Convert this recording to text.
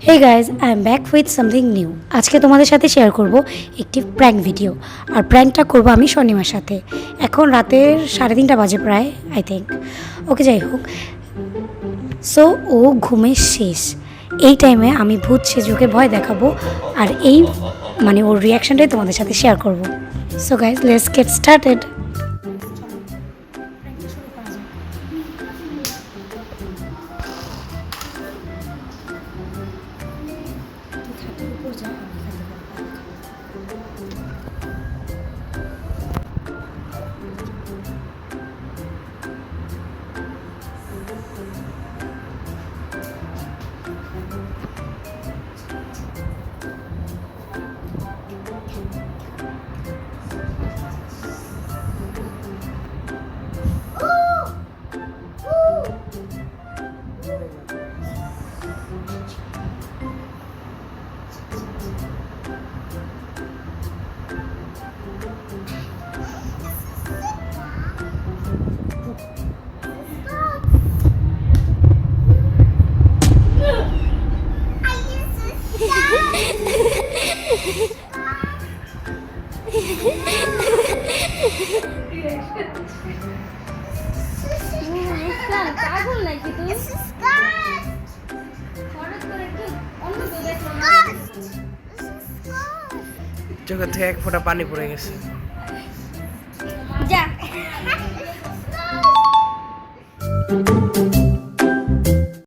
Hey guys, I am back with something new. আজকে তোমাদের সাথে শেয়ার করব একটি প্র্যাঙ্ক ভিডিও। আর প্র্যাঙ্কটা করব আমি শর্ণিমার সাথে। এখন রাতের 3:30 বাজে প্রায়, আই থিঙ্ক। ওকে, যাই হোক। সো ও ঘুমের শেষ। এই টাইমে আমি ভূত সেজুকে ভয় দেখাবো, আর এই ওর রিয়াকশানটাই তোমাদের সাথে শেয়ার করব। So guys, let's get started. পাগল নাকি তুই? চোখের থেকে এক ফোঁটা পানি পড়ে গেছে। যা